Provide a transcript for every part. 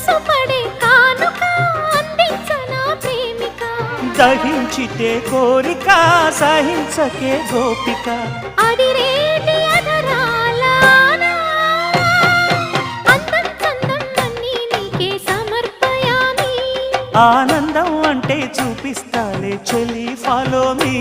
మనసు పడే కానుక అందించనా ప్రేమిక దహించితే కోరిక సహించకే గోపిక అడిరేటి అధరాల అందం చందం అన్నీ నీకే సమర్పయామి ఆనందం అంటే చూపిస్తాలే చెలి ఫాలో మీ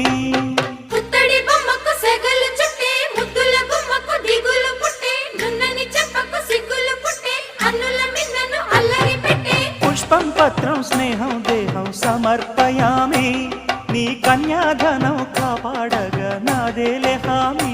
పుత్తడి బొమ్మకు సెగలు చుట్టే ముద్దుల గుమ్మకు దిగులు పుట్టే నున్నని చెప్పకు సిగ్గులు పుట్టే అన్నుల మిన్నను అల్లరి పెట్టే పుష్పం పత్రం స్నేహం దేహం సమర్పయామి నీ కన్యాధనం కాపాడగా నాదేలే హామీ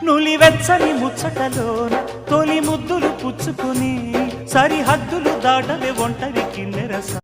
నులివెచ్చని ముచ్చటలోన తొలి ముద్దులు పుచ్చుకుని సరిహద్దులు దాటవే ఒంటరి కిన్నెరస